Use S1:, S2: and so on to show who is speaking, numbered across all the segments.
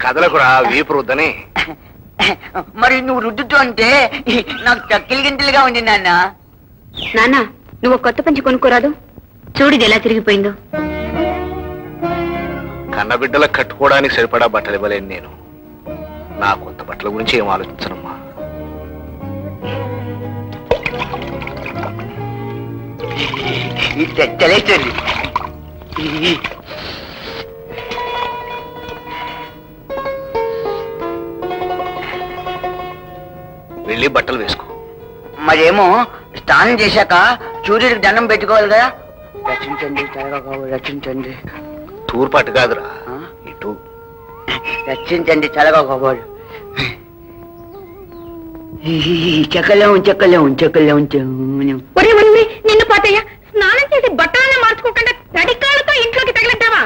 S1: కదలకురా వీపు రుద్దని.
S2: మరి నువ్వు రుద్దుతూ అంటే నాకు చక్కెలు గింతలుగా ఉంది నాన్న.
S3: నాన్న నువ్వు కొత్త పంచి కొనుక్కోరాదు, చూడిది ఎలా తిరిగిపోయిందో.
S1: కన్నబిడ్డలకు కట్టుకోవడానికి సరిపడా బట్టలు ఇవ్వలేను నేను. నా కొత్త బట్టల గురించి ఏం ఆలోచించనమ్మా.
S2: తెలియచండి.
S1: వెళ్ళి బట్టలు వేసుకో.
S2: మరేమో స్నానం చేశాక సూర్యుడికి దండం పెట్టుకోవాలి కదా. రచించండి, త్వరగా కావాలి, రచించండి.
S1: తూర్పాటు కాదురా, ఇటు.
S2: రచించండి, చల్లగా కావాలి. చెక్కలేం చెక్కలేం చెక్కలేం.
S3: నిన్ను పాతయ్య స్నానం చేసి బట్టలనే మార్చుకోకుండా తడికాలతో ఇంట్లోకి తగలడ్డావా?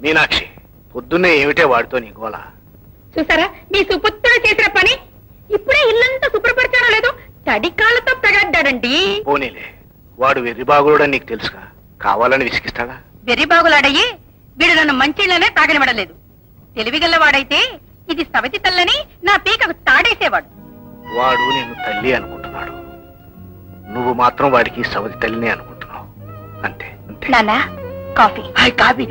S1: మీనాక్షి, పొద్దున్నే ఏమిటే వాడితో నీ గోల?
S3: చూసారా మీ సుపుత్రుడు చేసిన పని. ఇప్పుడే ఇల్లంతా శుభ్రపరిచారో లేదో తడికాలతో తగలడ్డాడండి.
S1: పోనీలే, వాడు వెర్రిబాగుడని నీకు తెలుసుగా, కావాలని విసిగిస్తాడా?
S3: వెర్రిబాగులాడయ్యి వీడు నన్ను మంచిళ్ళనే తాగనివ్వడలేదు. తెలివిగల్లవాడైతే ఇది సవతి తల్లని నా పీకకు తాడేసేవాడు.
S1: వాడు నిన్ను తల్లి అనుకుంటున్నాడు, నువ్వు మాత్రం వాడికి సవతి తల్లిని అనుకుంటున్నావు. అంతే అంతే.
S3: నాన్న కాఫీ.
S2: కాఫీ.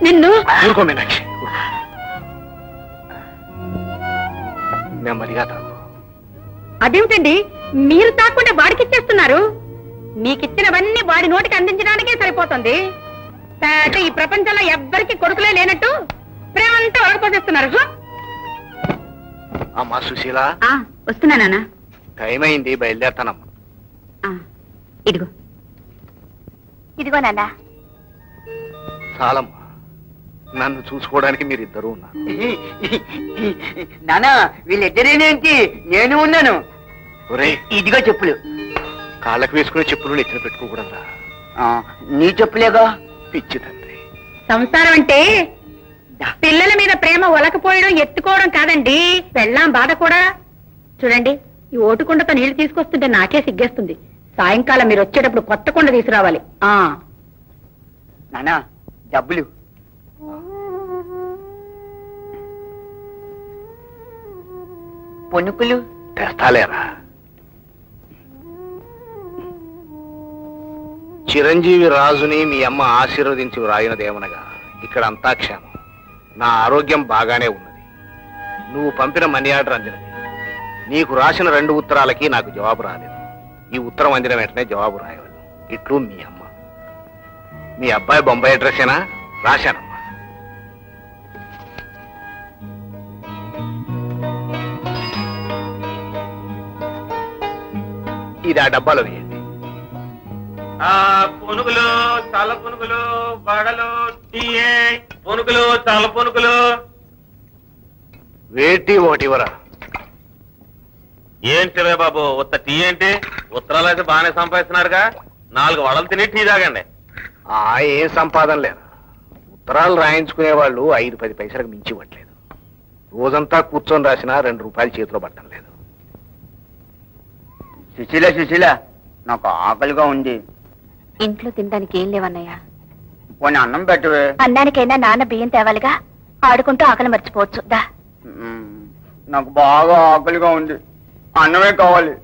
S3: నిన్ను
S1: ఊరుకో మీనాక్షి, నెమ్మదిగా తాగు.
S3: అదేమిటండి మీరు తాకుండా వాడికిచ్చేస్తున్నారు? మీకిచ్చినవన్నీ వాడి నోటికి అందించడానికే సరిపోతుంది. ఈ ప్రపంచంలో ఎవ్వరికి కొడుకులే లేనట్టు ప్రేమంతా వడపోసేస్తున్నారు.
S1: అమ్మా సుశీల,
S3: వస్తున్నానా?
S1: టైం అయింది, బయలుదేరతానమ్మా.
S3: ఇదిగో ఇదిగో నాన్న.
S1: చాలమ్మా, నన్ను చూసుకోవడానికి మీరిద్దరూ ఉన్నారు.
S2: నానా వీళ్ళిద్దరేనేంటి, నేను ఉన్నాను.
S1: ఒరే,
S2: ఇదిగో చెప్పులు.
S1: కాళ్ళకు వేసుకునే చెప్పులు నెత్తిన పెట్టుకోకూడదురా.
S2: నీ చెప్పులేగా.
S1: పిచ్చి తండ్రి.
S3: సంసారం అంటే పిల్లల మీద ప్రేమ ఒలకపోయడం ఎత్తుకోవడం కాదండి, పెళ్ళాం బాధ కూడా. చూడండి, ఈ ఓటుకుండతో నీళ్లు తీసుకొస్తుంటే నాకే సిగ్గేస్తుంది. సాయంకాలం మీరు వచ్చేటప్పుడు కొత్త కుండ తీసుకురావాలి.
S2: నానా డబ్బులు. పొనుకులు
S1: తెస్తాలేరా. చిరంజీవి రాజుని మీ అమ్మ ఆశీర్వదించి వ్రాయినదేమనగా ఇక్కడ అంతా క్షేమం. నా ఆరోగ్యం బాగానే ఉన్నది. నువ్వు పంపిన మనీ ఆర్డర్ అందినది. నీకు రాసిన 2 ఉత్తరాలకి నాకు జవాబు రాలేదు. ఈ ఉత్తరం అందిన వెంటనే జవాబు రాయవాలి. ఇట్లు మీ అమ్మ. మీ అబ్బాయి బొంబాయి అడ్రస్సేనా? రాశానమ్మా. ఇది ఆ డబ్బాలో వేయండి.
S4: పునుగులు, చల్ల పునుగులు, వడలు, టీయే, పునుగులు, చల్ల పునుగులు.
S1: వేటి ఒకటి ఇవ్వరా.
S4: ఏంటి రే బాబు, ఉత్త టీ ఏంటి? ఉత్తరాలు అయితే బాగానే సంపాదిస్తున్నారుగా. 4 వడలు తిని టీ తాగండి.
S1: ఏం సంపాదన లేదు. ఉత్తరాలు రాయించుకునే వాళ్ళు 5-10 పైసలకు మించి ఇవ్వట్లేదు. రోజంతా కూర్చొని రాసినా 2 రూపాయలు చేతిలో పట్టడం లేదు.
S2: సుశీల సుశీల, నాకు ఆకలిగా ఉంది.
S3: ఇంట్లో తినడానికి ఏం లేవన్నయ్య.
S2: పోనీ అన్నం పెట్టవే.
S3: అన్నానికైనా నాన్న బియ్యం తేవాలిగా. ఆడుకుంటూ ఆకలి మర్చిపోవచ్చు. దా.
S2: నాకు బాగా ఆకలిగా ఉంది, అన్నమే కావాలి.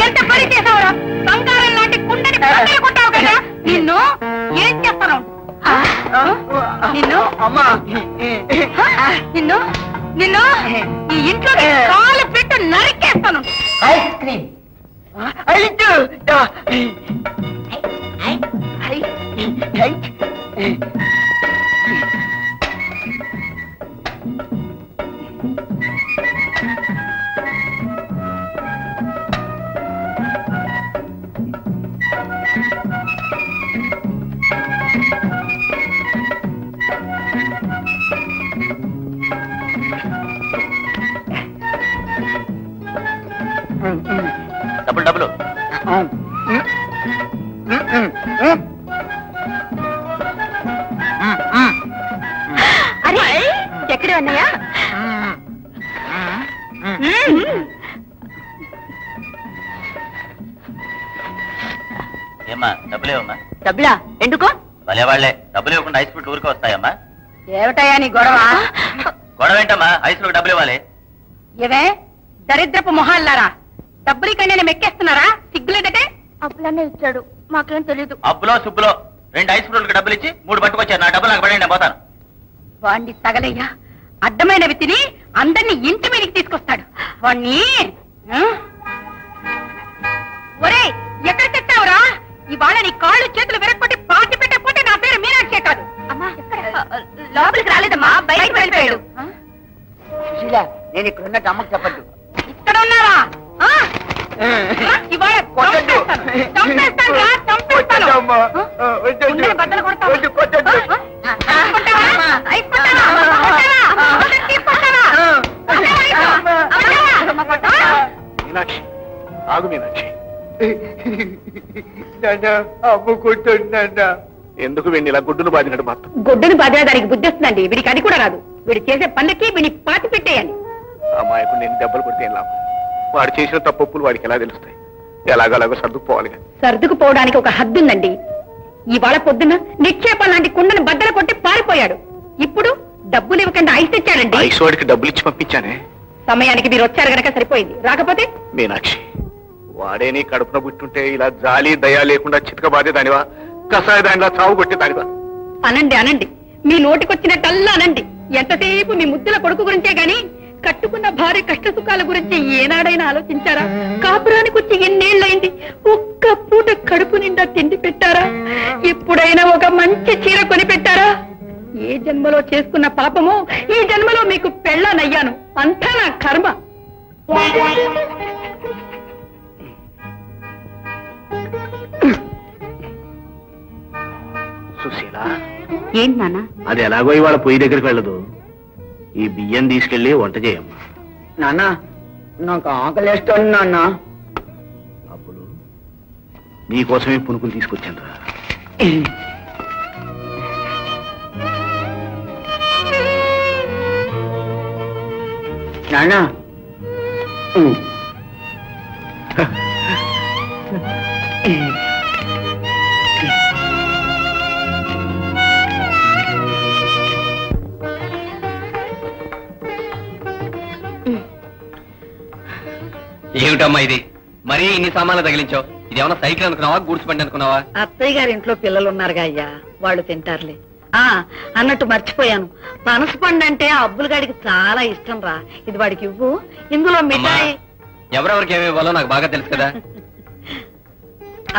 S3: ఎంత పని చేసావురా? బంగారం లాంటి కుండని పగలగొట్టావు కదా. నిన్ను ఏం చేస్తాను? నిన్ను
S2: అమ్మా,
S3: నిన్ను నిన్ను ఈ ఇంట్లో కాలు పెట్టి నరికేస్తాను.
S2: Ice cream.
S5: ఏమ్మా డబ్బులేవమ్మా?
S3: డబ్బులా ఎందుకో?
S5: భలే వాళ్ళే డబ్బులు ఇవ్వకుండా ఐస్ పెట్టి ఊరికే వస్తాయమ్మా.
S3: ఏమిటయా నీ గొడవ?
S5: గొడవ ఏంటమ్మా? ఐస్లకు డబ్బులు ఇవ్వాలి.
S3: ఏవే దరిద్రపు మొహాల్లారా, డబ్బులు కన్నా మెక్కేస్తున్నారా? సిగ్గులేదటే. అప్పులనే ఇచ్చాడు, మాకేం తెలీదు.
S5: అప్పులో సుబ్బులో 2 ఐస్ ఫ్రూట్లకు డబ్బులు ఇచ్చి 3 పట్టుకొచ్చారు. నా డబ్బులు నాకు పడండి, నేను పోతాను.
S3: వాణ్ణి తగలయ్యా, అడ్డమైనవి తిని అందరినీ ఇంటి మీదకి తీసుకొస్తాడు వాణ్ణి. ఒరే ఎక్కడ తెచ్చావురా? ఇవాళ నీ కాళ్ళు చేతులు విరగొట్టి పార్టీ పెట్టకపోతే నా పేరు మీనాక్షే కాదు. లోపలికి రాలేదమ్మా, బయటకు వెళ్ళిపోయాడు.
S2: సుశీల, నేను ఇక్కడ ఉన్నట్టు అమ్మకు చెప్పద్దు.
S3: ఇక్కడ ఉన్నావా? ఇవాళ చంపేస్తానురా, చంపేస్తాను. గుండెలు బద్దలు కొడతావా? తీసుకుంటావా? తీసుకుంటావా? తీసుకుంటావా?
S1: మీనాక్షి, ఆగు మీనాక్షి.
S2: అమ్మ కొట్టు.
S1: ఎందుకు వీడిని ఇలా గుడ్డును బాధినట్టు మాత్రం?
S3: గుడ్డును బాధిన దానికి బుద్ధి వస్తుందండి. వీడికి అది కూడా రాదు. వీడు చేసే పనులకి వీడిని పాతి పెట్టేయాలి.
S1: అమాయకుడు నేను దెబ్బలు కొడితే ఏం లాభం? వాడు చేసిన తప్పులు వాడికి ఎలా తెలుస్తాయి? ఎలాగలాగో సర్దుకుపోవాలి కానీ.
S3: సర్దుకుపోవడానికి ఒక హద్దు ఉందండి. ఇవాళ పొద్దున నిక్షేపం లాంటి కుండను బద్దలు కొట్టి పారిపోయాడు. ఇప్పుడు డబ్బులు ఇవ్వకుండా ఐస్ తెచ్చాడండి.
S1: ఐసు వాడికి డబ్బులు ఇచ్చి పంపించానే.
S3: సమయానికి మీరు వచ్చారు గనక సరిపోయింది, రాకపోతే
S1: మీనాక్షి, వాడే నీ కడుపున పుట్టుంటే ఇలా జాలి దయ లేకుండా చితక బాధే దానివా? కసాయ దానిలా చావు కొట్టే దానివా?
S3: అనండి అనండి, మీ నోటికొచ్చినట్టల్లా అనండి. ఎంతసేపు మీ ముద్దుల కొడుకు గురించే గాని కట్టుకున్న భార్య కష్ట సుఖాల గురించి ఏనాడైనా ఆలోచించారా? కాపురానికి వచ్చి ఎన్నేళ్లైంది, ఒక్క పూట కడుపు నిండా తిండి పెట్టారా? ఎప్పుడైనా ఒక మంచి చీర కొని పెట్టారా? ఏ జన్మలో చేసుకున్న పాపమో ఈ జన్మలో మీకు పెళ్ళానయ్యాను. అంతా నా కర్మ.
S1: సుశీల,
S3: ఏంటి నాన్న?
S1: అది ఎలాగో ఇవాళ పొయ్యి దగ్గరికి వెళ్ళదు. ఈ బియ్యం తీసుకెళ్లి వంట చేయమ్మా.
S2: నాన్న, నాకు ఆకలిస్తుంది నాన్న.
S1: అప్పుడు నీకోసమే పునుకులు తీసుకొచ్చాను రా.
S2: నాన్న,
S5: ఏమిటమ్మా ఇది? మరీ ఇన్ని సామాన్లు తగిలించావు. ఇది ఏమన్నా సైకిల్ అనుకున్నావా, గూడ్స్ బండి అనుకున్నావా?
S3: అత్తయ్య గారి ఇంట్లో పిల్లలు ఉన్నారుగా అయ్యా, వాళ్ళు తింటారులే. అన్నట్టు మర్చిపోయాను, పనస పండు అంటే ఆ అబ్బుల గాడికి చాలా ఇష్టం రా. ఇది వాడికి ఇవ్వు. ఇందులో మిఠాయి.
S5: ఎవరెవరికి ఏమి ఇవ్వాలో నాకు బాగా తెలుసు కదా.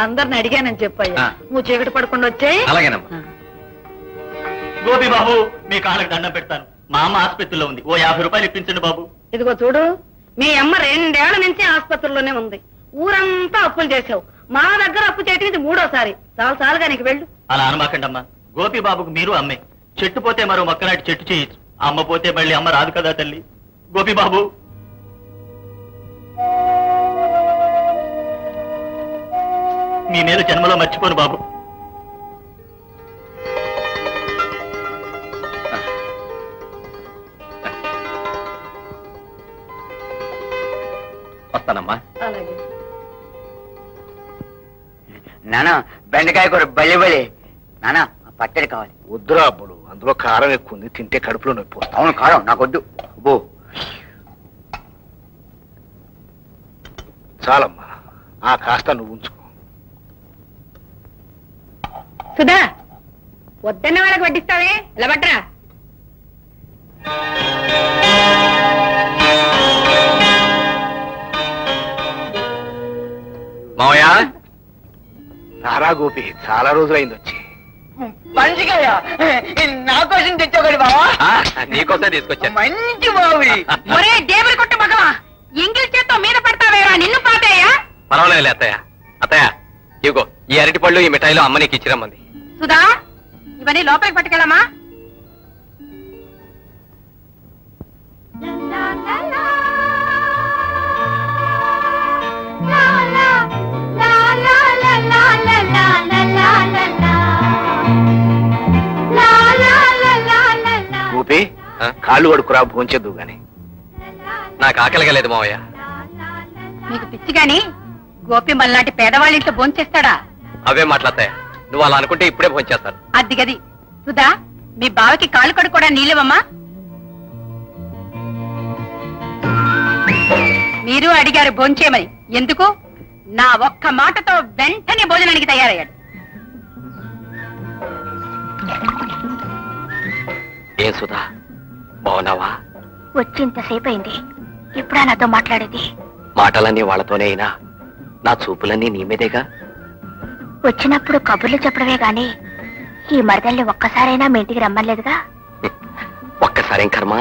S3: అందరిని అడిగానని చెప్పయ్యా. నువ్వు చీకటి పడకుండా వచ్చే.
S5: అలాగేనమ్మా. గోపి బాబు, మీ కాళ్ళకి దండం పెడతాను. మా అమ్మ ఆసుపత్రిలో ఉంది, ఓ 50 రూపాయలు ఇప్పించండి బాబు.
S3: ఇదిగో చూడు, మీ అమ్మ 2 ఏళ్ల నుంచి ఆసుపత్రిలోనే ఉంది. ఊరంతా అప్పులు చేసావు, మా దగ్గర అప్పు చేయటం ఇది 3వ సారి. చాలుగా నీకు వెళ్ళు.
S5: అలా అనమాకండి అమ్మా. గోపి బాబుకు మీరు అమ్మే. చెట్టు పోతే మరో మొక్కనాటి చెట్టు చేయొచ్చు. అమ్మ పోతే మళ్ళీ అమ్మ రాదు కదా తల్లి. గోపి బాబు, మీ మీద జన్మలో మర్చిపోను బాబు. వస్తానమ్మా.
S3: అలాగే.
S2: నాన్న, బెండకాయ కూర బలి బలి. నాన్న, పచ్చడి కావాలి.
S1: వద్దురా అబ్బుడు, అందులో కారం ఎక్కువ ఉంది, తింటే కడుపులో నొప్పి వస్తుంది.
S2: అవును, కారం నాకొద్దు. అబ్బో,
S1: చాలమ్మా, ఆ కాస్త నువ్వు ఉంచుకో.
S3: సుధా, వద్దన్న వాళ్ళకి వడ్డిస్తావే, ఇలా పట్టరా.
S5: మావయ్య,
S1: రారా గోపి, చాలా రోజులైంది వచ్చి.
S2: మంచిగా నా కోసం తెచ్చావు బావా.
S5: నీకోసం తీసుకొచ్చాను.
S2: మంచి బావి.
S3: ఒరే దేవుడి కొట్టు మగవా, ఎంగిల్ చేత్తో మీద పడతావేరా, నిన్ను పాతేయ్యా.
S5: పర్వాలేదు అత్తయ్య. అత్తయ్య, ఇదిగో ఈ అరటి పళ్ళు, ఈ మిఠాయిలు అమ్మ నీకు ఇచ్చిరమ్మంది.
S3: సుధా, ఇవన్నీ లోపలికి పట్టుకెళ్ళమా.
S1: గోపి, కాళ్ళు కడుకురా, భోంచెద్దు గాని.
S5: నాకు ఆకలిగా లేదు మావయ్య.
S3: మీకు పిచ్చి గాని గోపి మళ్ళాంటి పేదవాళ్ళింట్లో భోంచేస్తాడా?
S5: అవే మాట్లాడతాయా? నువ్వు అలా అనుకుంటే ఇప్పుడే భోంచేస్తాను.
S3: అది గది. సుధా, మీ బావకి కాళ్ళు కడుక్కోడా నీళ్ళవమ్మా. మీరు అడిగారు భోంచేమని. ఎందుకు? నా ఒక్క మాటతో వెంటనే భోజనానికి తయారయ్యాడు.
S5: ఏం సుధా, బాగున్నావా?
S6: వచ్చింతసేపు అయింది, ఇప్పుడా నాతో మాట్లాడేది?
S5: మాటలన్నీ వాళ్ళతోనే అయినా నా చూపులన్నీ నీ మీదేగా.
S6: వచ్చినప్పుడు కబుర్లు చెప్పడమే గాని ఈ మరదల్ని ఒక్కసారైనా మీ ఇంటికి రమ్మలేదుగా.
S5: ఒక్కసారేం కర్మ,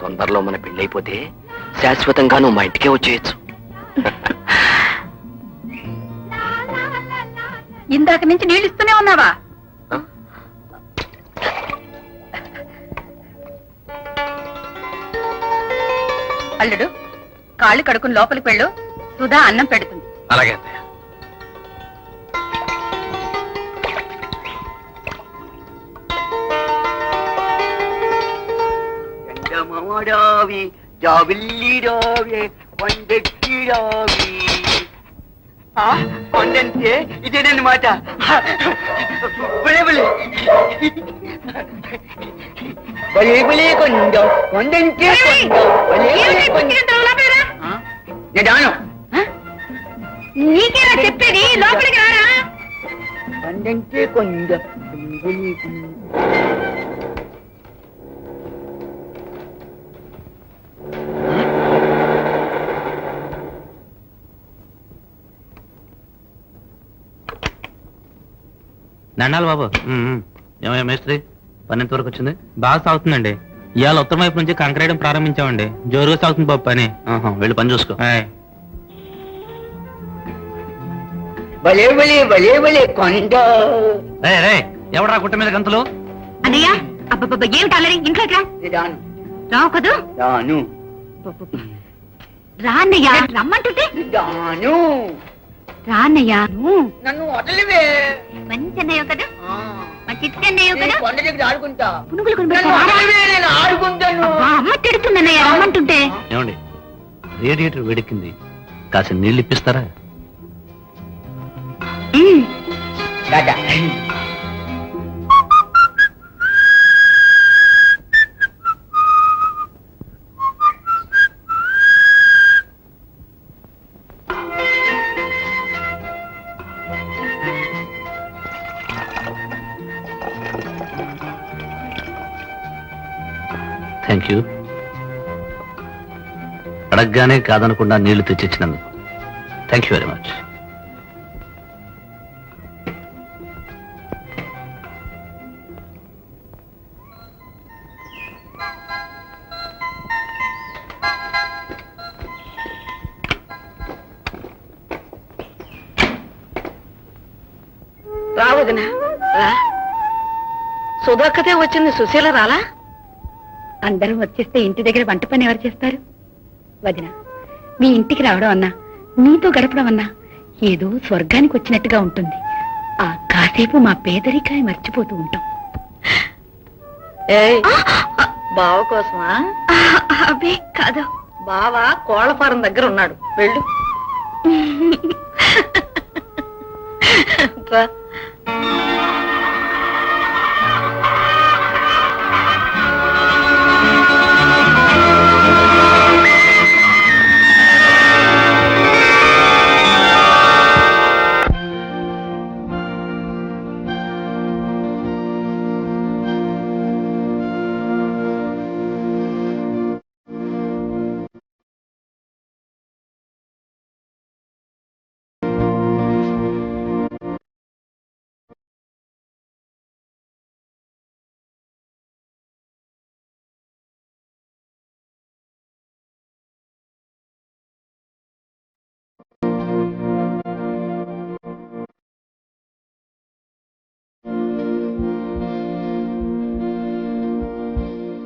S5: తొందరలో మన పెళ్ళైపోతే శాశ్వతంగా నువ్వు మా ఇంటికే వచ్చేయచ్చు.
S3: ఇందాక నుంచి నీళ్ళిస్తూనే ఉన్నావా? అల్లుడు, కాళ్ళు కడుకుని లోపలికి వెళ్ళు. సుధా అన్నం పెడుతుంది.
S5: అలాగే అత్తయ్య.
S2: ఎండమాడావి జాబిల్లి రావే కొండెక్కి రావి. కొండంటే ఇదేనమాట. భలే భలే కొండ కొండంటే నేను
S3: నీకేనా చెప్పేది? లోపలికి రారా.
S2: కొండంటే కొండ.
S7: దండాలి బాబు. ఏమయ్యా మేస్త్రి, పని ఎంతవరకు వచ్చింది? బాగా సాగుతుందండి. ఇవాళ ఉత్తరం వైపు నుంచి కంకరేయడం ప్రారంభించామండి. జోరుగా సాగుతుంది బాబు పని. వెళ్ళి పని చూసుకో.
S2: భలే భలే భలే భలే కొండ.
S7: ఎవడరా గుట్ట మీద గంతులు?
S3: అన్నయ్య, అబ్బబ్బబ్బ, ఏమిటి అల్లరి? ఇంట్లోకి రా.
S2: రాను
S3: రావు కదూ?
S2: రాను
S3: రా అన్నయ్య, రమ్మంటుంటే.
S2: రాను.
S3: రా అన్నయ్య.
S2: నన్ను వదలివే.
S3: మంచి అన్నయ్య కదా, మంచి ఇచ్చి అన్నయ్య కదా.
S2: కొండ దగ్గర ఆడుకుంటా.
S3: పునుగులు కొని
S2: నన్ను వదలివే, నేను ఆడుకుంటాను.
S3: అమ్మ తిడుతుంది అన్నయ్య, రమ్మంటుంటే.
S7: ఏమండి, రేడియేటర్ వేడెక్కింది, కాసిన నీళ్ళు ఇప్పిస్తారా?
S2: టాటా.
S7: Thank you. అడగగానే కాదనకుండా నీళ్లు తెచ్చిచ్చినందుకు థ్యాంక్ యూ వెరీ మచ్.
S3: రావదనా రా. సుధాకతే వచ్చింది, సుశీల రాలా? అందరం వచ్చేస్తే ఇంటి దగ్గర వంట పని ఎవరు చేస్తారు? వదిన, మీ ఇంటికి రావడం అన్నా, నీతో గడపడం అన్నా ఏదో స్వర్గానికి వచ్చినట్టుగా ఉంటుంది. ఆ కాసేపు మా పేదరికాయ మర్చిపోతూ ఉంటాం. బావ కోసమా? అబ్బే కాదు, బావ కోళ్ల ఫారం దగ్గర ఉన్నాడు, వెళ్ళు.